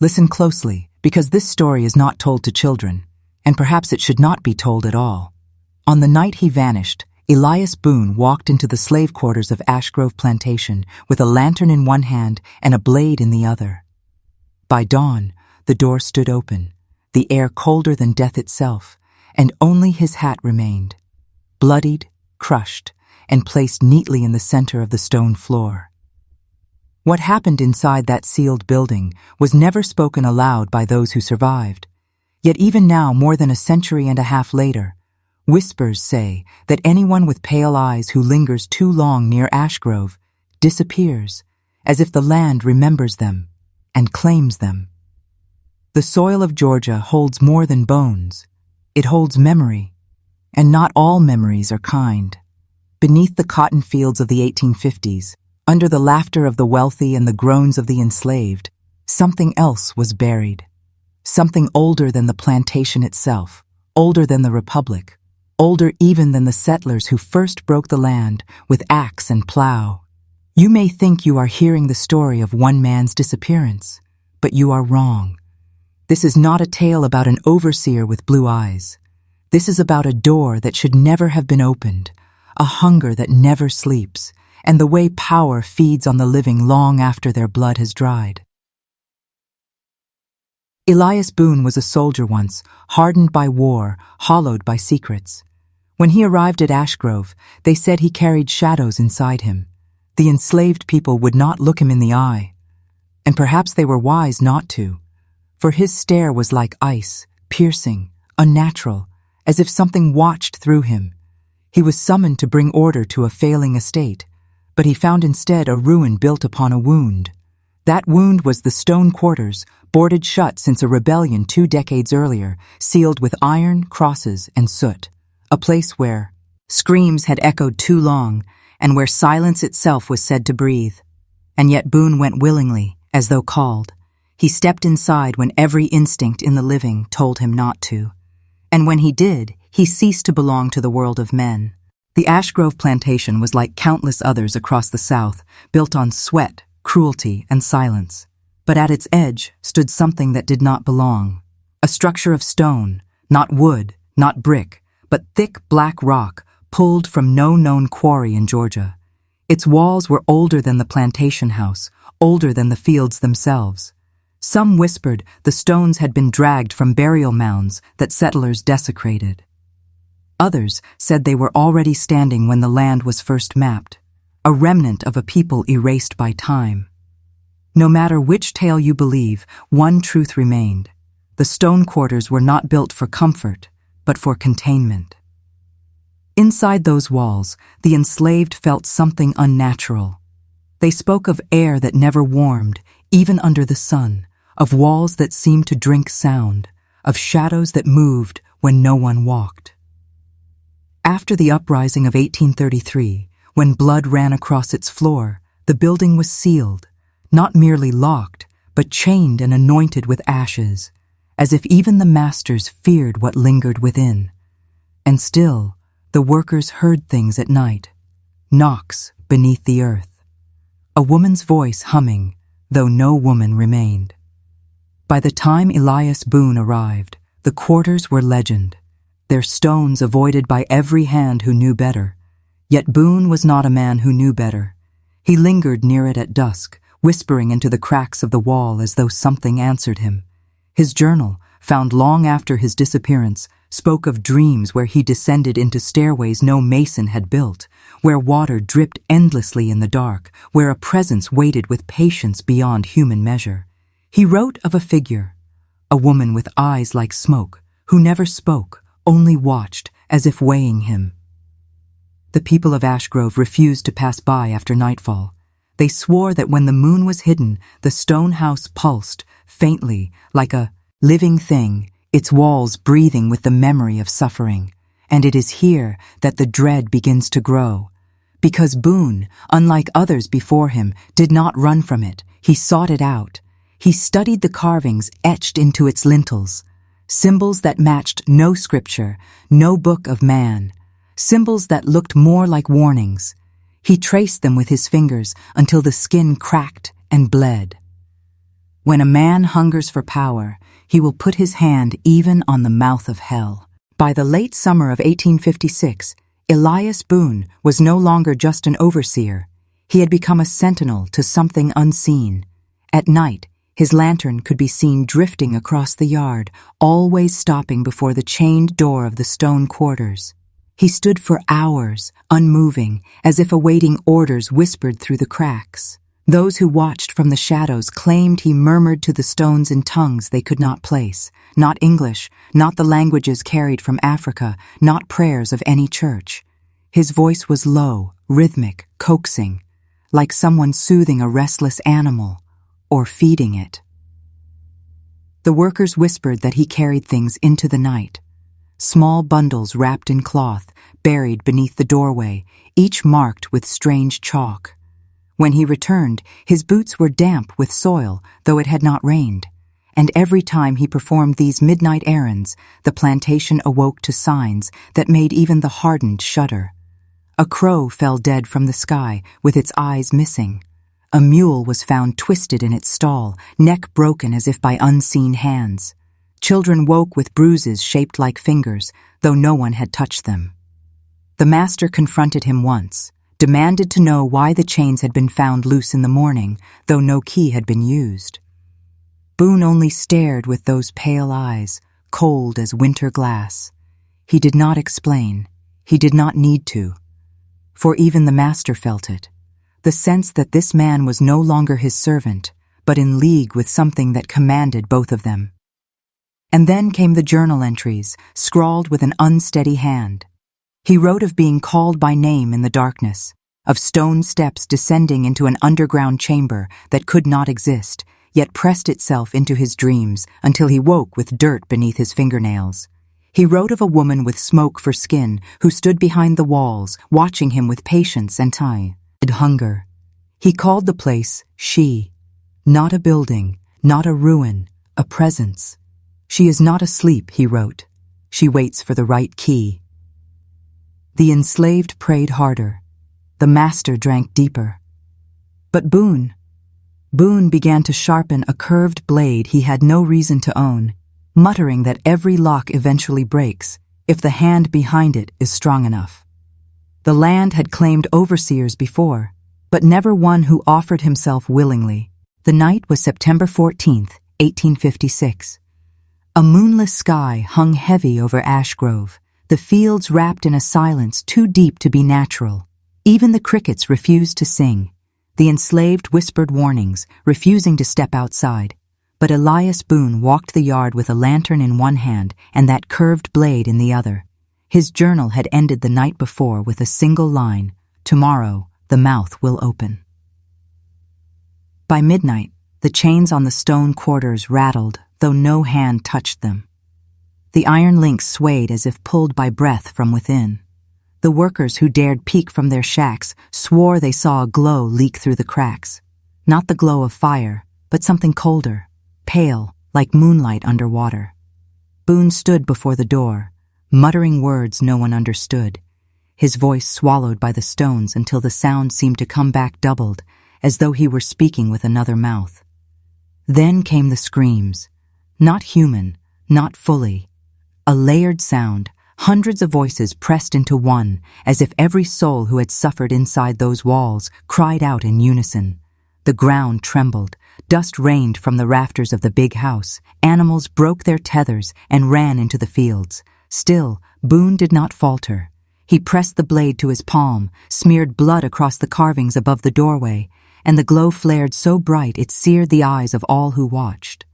Listen closely, because this story is not told to children, and perhaps it should not be told at all. On the night he vanished, Elias Boone walked into the slave quarters of Ashgrove Plantation with a lantern in one hand and a blade in the other. By dawn, the door stood open, the air colder than death itself, and only his hat remained, bloodied, crushed, and placed neatly in the center of the stone floor. What happened inside that sealed building was never spoken aloud by those who survived. Yet even now, more than a century and a half later, whispers say that anyone with pale eyes who lingers too long near Ashgrove disappears, as if the land remembers them and claims them. The soil of Georgia holds more than bones. It holds memory, and not all memories are kind. Beneath the cotton fields of the 1850s, under the laughter of the wealthy and the groans of the enslaved, something else was buried. Something older than the plantation itself, older than the Republic, older even than the settlers who first broke the land with axe and plow. You may think you are hearing the story of one man's disappearance, but you are wrong. This is not a tale about an overseer with blue eyes. This is about a door that should never have been opened, a hunger that never sleeps, and the way power feeds on the living long after their blood has dried. Elias Boone was a soldier once, hardened by war, hollowed by secrets. When he arrived at Ashgrove, they said he carried shadows inside him. The enslaved people would not look him in the eye. And perhaps they were wise not to, for his stare was like ice, piercing, unnatural, as if something watched through him. He was summoned to bring order to a failing estate, but he found instead a ruin built upon a wound. That wound was the stone quarters, boarded shut since a rebellion 2 decades earlier, sealed with iron, crosses, and soot. A place where screams had echoed too long, and where silence itself was said to breathe. And yet Boone went willingly, as though called. He stepped inside when every instinct in the living told him not to. And when he did, he ceased to belong to the world of men. The Ashgrove Plantation was like countless others across the South, built on sweat, cruelty, and silence. But at its edge stood something that did not belong. A structure of stone, not wood, not brick, but thick black rock pulled from no known quarry in Georgia. Its walls were older than the plantation house, older than the fields themselves. Some whispered the stones had been dragged from burial mounds that settlers desecrated. Others said they were already standing when the land was first mapped, a remnant of a people erased by time. No matter which tale you believe, one truth remained. The stone quarters were not built for comfort, but for containment. Inside those walls, the enslaved felt something unnatural. They spoke of air that never warmed, even under the sun, of walls that seemed to drink sound, of shadows that moved when no one walked. After the uprising of 1833, when blood ran across its floor, the building was sealed, not merely locked, but chained and anointed with ashes, as if even the masters feared what lingered within. And still, the workers heard things at night, knocks beneath the earth, a woman's voice humming, though no woman remained. By the time Elias Boone arrived, the quarters were legend, their stones avoided by every hand who knew better. Yet Boone was not a man who knew better. He lingered near it at dusk, whispering into the cracks of the wall as though something answered him. His journal, found long after his disappearance, spoke of dreams where he descended into stairways no mason had built, where water dripped endlessly in the dark, where a presence waited with patience beyond human measure. He wrote of a figure, a woman with eyes like smoke, who never spoke, only watched, as if weighing him. The people of Ashgrove refused to pass by after nightfall. They swore that when the moon was hidden, the stone house pulsed, faintly, like a living thing, its walls breathing with the memory of suffering. And it is here that the dread begins to grow. Because Boone, unlike others before him, did not run from it. He sought it out. He studied the carvings etched into its lintels, symbols that matched no scripture, no book of man, symbols that looked more like warnings. He traced them with his fingers until the skin cracked and bled. When a man hungers for power, he will put his hand even on the mouth of hell. By the late summer of 1856, Elias Boone was no longer just an overseer. He had become a sentinel to something unseen. At night, his lantern could be seen drifting across the yard, always stopping before the chained door of the stone quarters. He stood for hours, unmoving, as if awaiting orders whispered through the cracks. Those who watched from the shadows claimed he murmured to the stones in tongues they could not place, not English, not the languages carried from Africa, not prayers of any church. His voice was low, rhythmic, coaxing, like someone soothing a restless animal or feeding it. The workers whispered that he carried things into the night. Small bundles wrapped in cloth, buried beneath the doorway, each marked with strange chalk. When he returned, his boots were damp with soil, though it had not rained. And every time he performed these midnight errands, the plantation awoke to signs that made even the hardened shudder. A crow fell dead from the sky, with its eyes missing. A mule was found twisted in its stall, neck broken as if by unseen hands. Children woke with bruises shaped like fingers, though no one had touched them. The master confronted him once, demanded to know why the chains had been found loose in the morning, though no key had been used. Boone only stared with those pale eyes, cold as winter glass. He did not explain. He did not need to. For even the master felt it, the sense that this man was no longer his servant, but in league with something that commanded both of them. And then came the journal entries, scrawled with an unsteady hand. He wrote of being called by name in the darkness, of stone steps descending into an underground chamber that could not exist, yet pressed itself into his dreams until he woke with dirt beneath his fingernails. He wrote of a woman with smoke for skin who stood behind the walls, watching him with patience and hunger. He called the place she, not a building, not a ruin, a presence. She is not asleep, he wrote. She waits for the right key. The enslaved prayed harder. The master drank deeper. But Boone began to sharpen a curved blade he had no reason to own, muttering that every lock eventually breaks if the hand behind it is strong enough. The land had claimed overseers before, but never one who offered himself willingly. The night was September 14th, 1856. A moonless sky hung heavy over Ash Grove, the fields wrapped in a silence too deep to be natural. Even the crickets refused to sing. The enslaved whispered warnings, refusing to step outside. But Elias Boone walked the yard with a lantern in one hand and that curved blade in the other. His journal had ended the night before with a single line, "Tomorrow, the mouth will open." By midnight, the chains on the stone quarters rattled, though no hand touched them. The iron links swayed as if pulled by breath from within. The workers who dared peek from their shacks swore they saw a glow leak through the cracks. Not the glow of fire, but something colder, pale, like moonlight under water. Boone stood before the door, muttering words no one understood, his voice swallowed by the stones until the sound seemed to come back doubled, as though he were speaking with another mouth. Then came the screams, not human, not fully. A layered sound, hundreds of voices pressed into one, as if every soul who had suffered inside those walls cried out in unison. The ground trembled, dust rained from the rafters of the big house, animals broke their tethers and ran into the fields. Still, Boone did not falter. He pressed the blade to his palm, smeared blood across the carvings above the doorway, and the glow flared so bright it seared the eyes of all who watched.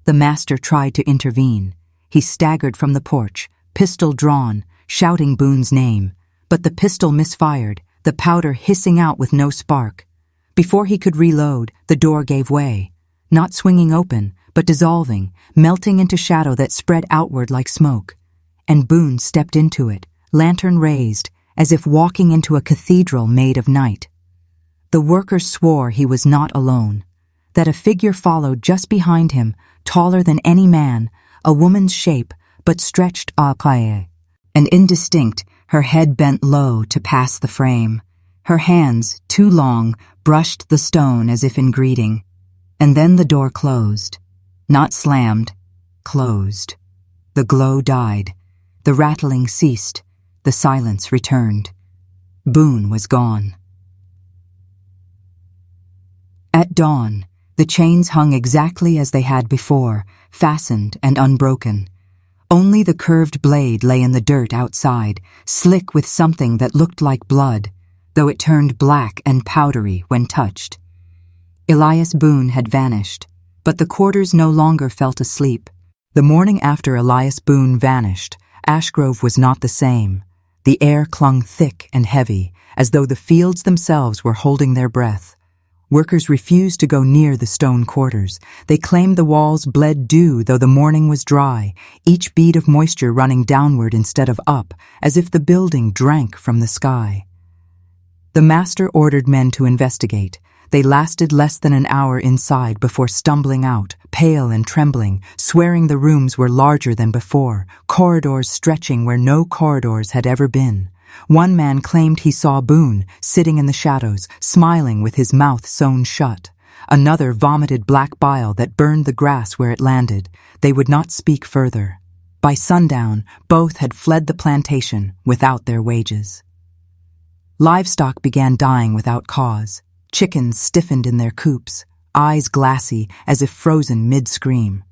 The master tried to intervene. He staggered from the porch, pistol drawn, shouting Boone's name, but the pistol misfired, the powder hissing out with no spark. Before he could reload, the door gave way, not swinging open, but dissolving, melting into shadow that spread outward like smoke. And Boone stepped into it, lantern raised, as if walking into a cathedral made of night. The workers swore he was not alone, that a figure followed just behind him, taller than any man, a woman's shape, but stretched apaye, and indistinct, her head bent low to pass the frame. Her hands, too long, brushed the stone as if in greeting. And then the door closed. Not slammed, closed. The glow died. The rattling ceased. The silence returned. Boone was gone. At dawn, the chains hung exactly as they had before, fastened and unbroken. Only the curved blade lay in the dirt outside, slick with something that looked like blood, though it turned black and powdery when touched. Elias Boone had vanished, but the quarters no longer felt asleep. The morning after Elias Boone vanished, Ashgrove was not the same. The air clung thick and heavy, as though the fields themselves were holding their breath. Workers refused to go near the stone quarters. They claimed the walls bled dew though the morning was dry, each bead of moisture running downward instead of up, as if the building drank from the sky. The master ordered men to investigate. They lasted less than an hour inside before stumbling out, pale and trembling, swearing the rooms were larger than before, corridors stretching where no corridors had ever been. One man claimed he saw Boone, sitting in the shadows, smiling with his mouth sewn shut. Another vomited black bile that burned the grass where it landed. They would not speak further. By sundown, both had fled the plantation without their wages. Livestock began dying without cause. Chickens stiffened in their coops, eyes glassy as if frozen mid-scream.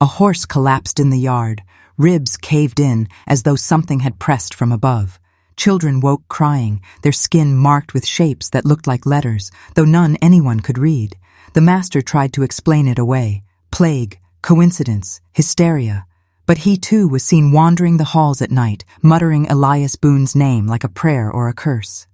A horse collapsed in the yard, ribs caved in as though something had pressed from above. Children woke crying, their skin marked with shapes that looked like letters, though none anyone could read. The master tried to explain it away. Plague, coincidence, hysteria. But he too was seen wandering the halls at night, muttering Elias Boone's name like a prayer or a curse.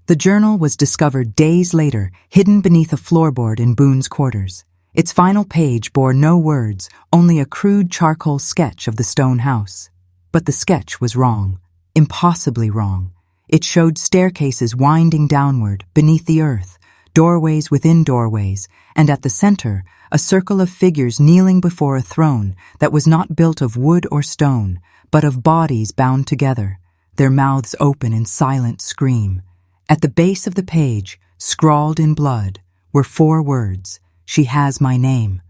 The journal was discovered days later, hidden beneath a floorboard in Boone's quarters. Its final page bore no words, only a crude charcoal sketch of the stone house. But the sketch was wrong. Impossibly wrong. It showed staircases winding downward, beneath the earth, doorways within doorways, and at the center, a circle of figures kneeling before a throne that was not built of wood or stone, but of bodies bound together, their mouths open in silent scream. At the base of the page, scrawled in blood, were 4 words, "She has my name."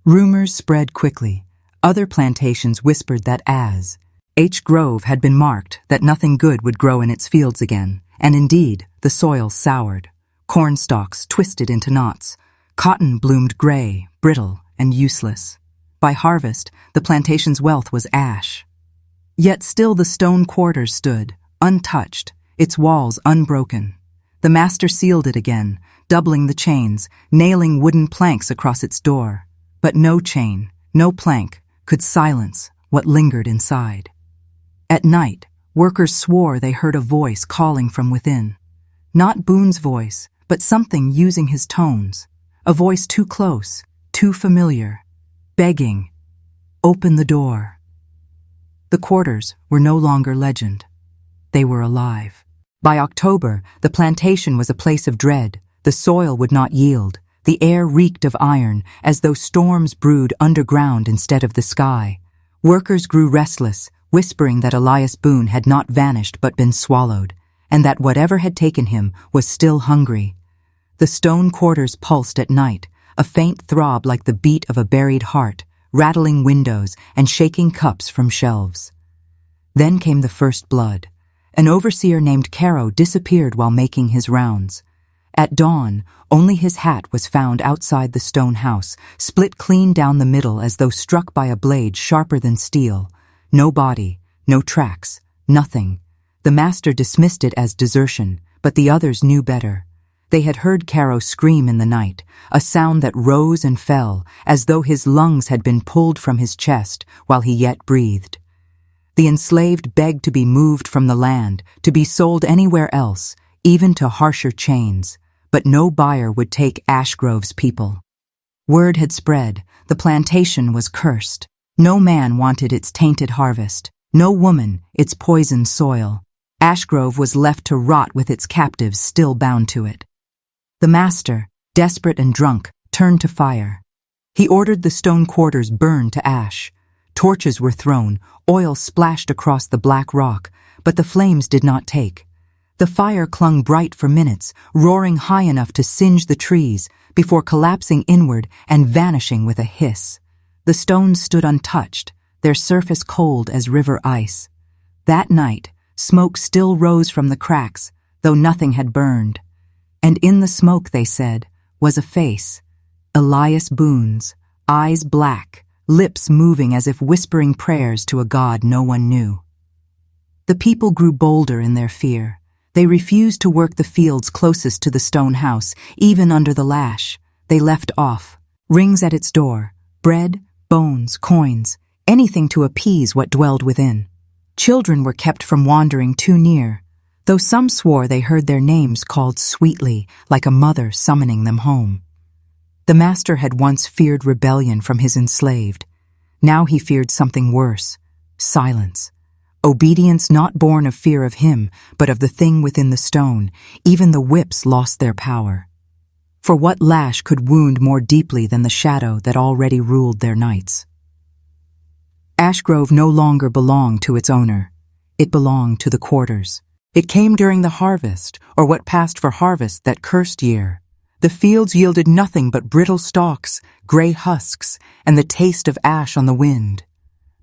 Rumors spread quickly. Other plantations whispered that as H. Grove had been marked that nothing good would grow in its fields again, and indeed, the soil soured. Corn stalks twisted into knots. Cotton bloomed gray, brittle, and useless. By harvest, the plantation's wealth was ash. Yet still the stone quarter stood, untouched, its walls unbroken. The master sealed it again, doubling the chains, nailing wooden planks across its door. But no chain, no plank, could silence what lingered inside. At night, workers swore they heard a voice calling from within. Not Boone's voice, but something using his tones. A voice too close, too familiar. Begging, "Open the door." The quarters were no longer legend. They were alive. By October, the plantation was a place of dread. The soil would not yield. The air reeked of iron, as though storms brewed underground instead of the sky. Workers grew restless, whispering that Elias Boone had not vanished but been swallowed, and that whatever had taken him was still hungry. The stone quarters pulsed at night, a faint throb like the beat of a buried heart, rattling windows and shaking cups from shelves. Then came the first blood. An overseer named Caro disappeared while making his rounds. At dawn, only his hat was found outside the stone house, split clean down the middle as though struck by a blade sharper than steel. No body, no tracks, nothing. The master dismissed it as desertion, but the others knew better. They had heard Caro scream in the night, a sound that rose and fell, as though his lungs had been pulled from his chest while he yet breathed. The enslaved begged to be moved from the land, to be sold anywhere else, even to harsher chains, but no buyer would take Ashgrove's people. Word had spread, the plantation was cursed. No man wanted its tainted harvest, no woman its poisoned soil. Ashgrove was left to rot with its captives still bound to it. The master, desperate and drunk, turned to fire. He ordered the stone quarters burned to ash. Torches were thrown, oil splashed across the black rock, but the flames did not take. The fire clung bright for minutes, roaring high enough to singe the trees, before collapsing inward and vanishing with a hiss. The stones stood untouched, their surface cold as river ice. That night, smoke still rose from the cracks, though nothing had burned. And in the smoke, they said, was a face. Elias Boone's, eyes black, lips moving as if whispering prayers to a god no one knew. The people grew bolder in their fear. They refused to work the fields closest to the stone house, even under the lash. They left off. Rings at its door, bread, bones, coins, anything to appease what dwelled within. Children were kept from wandering too near, though some swore they heard their names called sweetly, like a mother summoning them home. The master had once feared rebellion from his enslaved. Now he feared something worse, silence. Obedience not born of fear of him, but of the thing within the stone. Even the whips lost their power. For what lash could wound more deeply than the shadow that already ruled their nights? Ashgrove no longer belonged to its owner. It belonged to the quarters. It came during the harvest, or what passed for harvest that cursed year. The fields yielded nothing but brittle stalks, gray husks, and the taste of ash on the wind.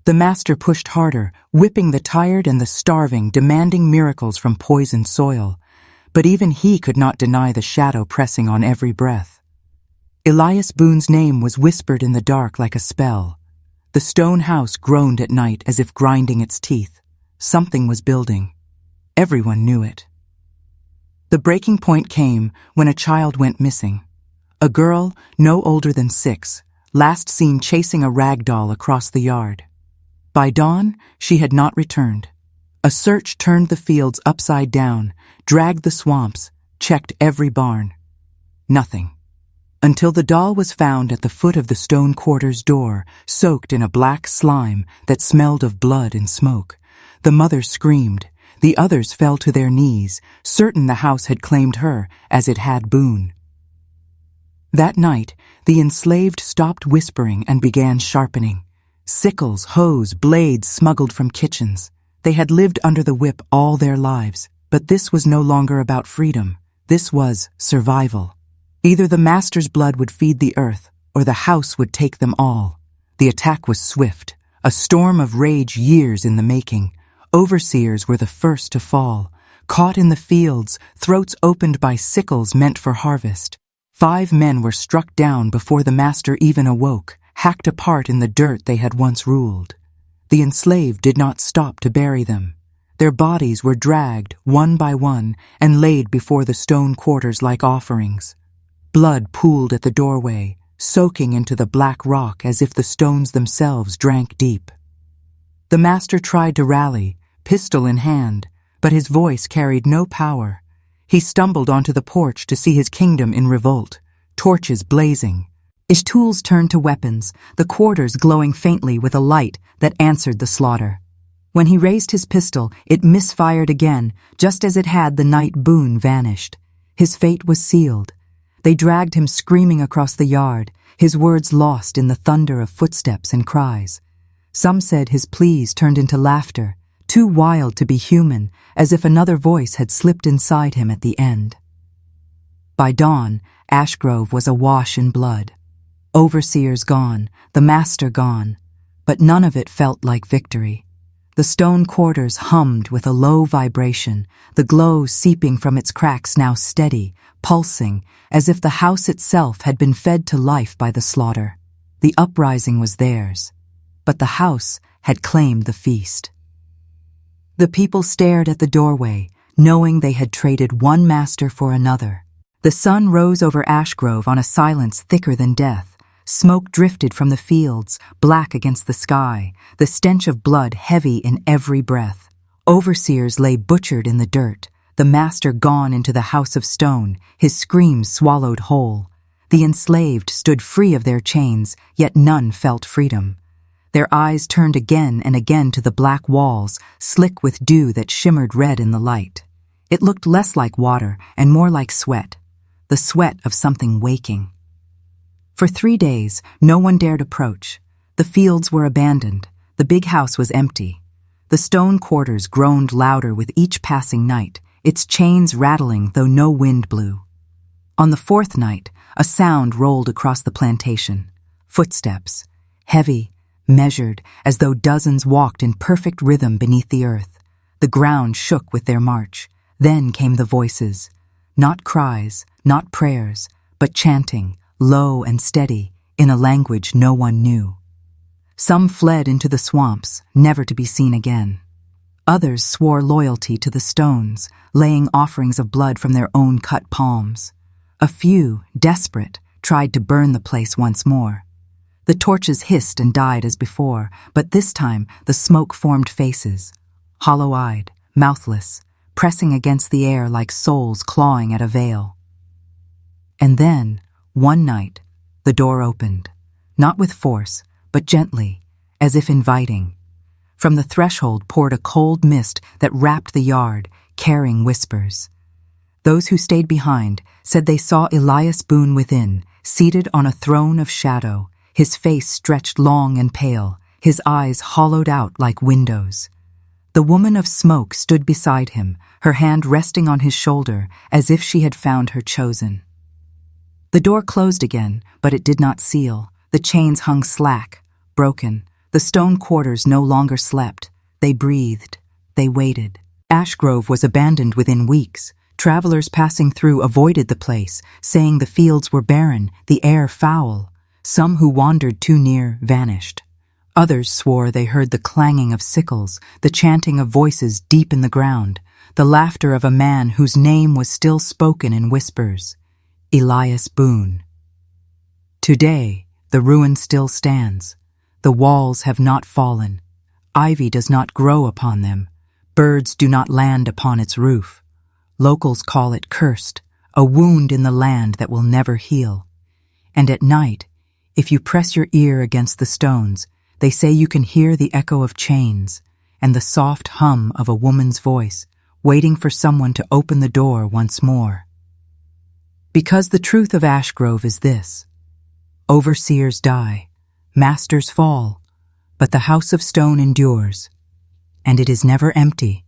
The master pushed harder, whipping the tired and the starving, demanding miracles from poisoned soil. But even he could not deny the shadow pressing on every breath. Elias Boone's name was whispered in the dark like a spell. The stone house groaned at night as if grinding its teeth. Something was building. Everyone knew it. The breaking point came when a child went missing. A girl, no older than 6, last seen chasing a rag doll across the yard. By dawn, she had not returned. A search turned the fields upside down, dragged the swamps, checked every barn. Nothing. Until the doll was found at the foot of the stone quarters door, soaked in a black slime that smelled of blood and smoke. The mother screamed. The others fell to their knees, certain the house had claimed her, as it had Boone. That night, the enslaved stopped whispering and began sharpening. Sickles, hoes, blades smuggled from kitchens. They had lived under the whip all their lives, but this was no longer about freedom. This was survival. Either the master's blood would feed the earth, or the house would take them all. The attack was swift, a storm of rage years in the making. Overseers were the first to fall. Caught in the fields, throats opened by sickles meant for harvest. 5 men were struck down before the master even awoke, hacked apart in the dirt they had once ruled. The enslaved did not stop to bury them. Their bodies were dragged, one by one, and laid before the stone quarters like offerings. Blood pooled at the doorway, soaking into the black rock as if the stones themselves drank deep. The master tried to rally, pistol in hand, but his voice carried no power. He stumbled onto the porch to see his kingdom in revolt, torches blazing. His tools turned to weapons, the quarters glowing faintly with a light that answered the slaughter. When he raised his pistol, it misfired again, just as it had the night Boone vanished. His fate was sealed. They dragged him screaming across the yard, his words lost in the thunder of footsteps and cries. Some said his pleas turned into laughter, too wild to be human, as if another voice had slipped inside him at the end. By dawn, Ashgrove was awash in blood. Overseers gone, the master gone, but none of it felt like victory. The stone quarters hummed with a low vibration, the glow seeping from its cracks now steady, pulsing, as if the house itself had been fed to life by the slaughter. The uprising was theirs, but the house had claimed the feast. The people stared at the doorway, knowing they had traded one master for another. The sun rose over Ashgrove on a silence thicker than death. Smoke drifted from the fields, black against the sky, the stench of blood heavy in every breath. Overseers lay butchered in the dirt, the master gone into the house of stone, his screams swallowed whole. The enslaved stood free of their chains, yet none felt freedom. Their eyes turned again and again to the black walls, slick with dew that shimmered red in the light. It looked less like water and more like sweat, the sweat of something waking. For 3 days, no one dared approach. The fields were abandoned. The big house was empty. The stone quarters groaned louder with each passing night, its chains rattling though no wind blew. On the fourth night, a sound rolled across the plantation. Footsteps, heavy, measured, as though dozens walked in perfect rhythm beneath the earth. The ground shook with their march. Then came the voices. Not cries, not prayers, but chanting, low and steady, in a language no one knew. Some fled into the swamps, never to be seen again. Others swore loyalty to the stones, laying offerings of blood from their own cut palms. A few, desperate, tried to burn the place once more. The torches hissed and died as before, but this time the smoke formed faces, hollow-eyed, mouthless, pressing against the air like souls clawing at a veil. And then, one night, the door opened, not with force, but gently, as if inviting. From the threshold poured a cold mist that wrapped the yard, carrying whispers. Those who stayed behind said they saw Elias Boone within, seated on a throne of shadow, his face stretched long and pale, his eyes hollowed out like windows. The woman of smoke stood beside him, her hand resting on his shoulder, as if she had found her chosen. The door closed again, but it did not seal. The chains hung slack, broken. The stone quarters no longer slept. They breathed. They waited. Ashgrove was abandoned within weeks. Travelers passing through avoided the place, saying the fields were barren, the air foul. Some who wandered too near vanished. Others swore they heard the clanging of sickles, the chanting of voices deep in the ground, the laughter of a man whose name was still spoken in whispers. Elias Boone. Today, the ruin still stands. The walls have not fallen. Ivy does not grow upon them. Birds do not land upon its roof. Locals call it cursed, a wound in the land that will never heal. And at night, if you press your ear against the stones, they say you can hear the echo of chains and the soft hum of a woman's voice, waiting for someone to open the door once more. Because the truth of Ashgrove is this: overseers die, masters fall, but the house of stone endures, and it is never empty.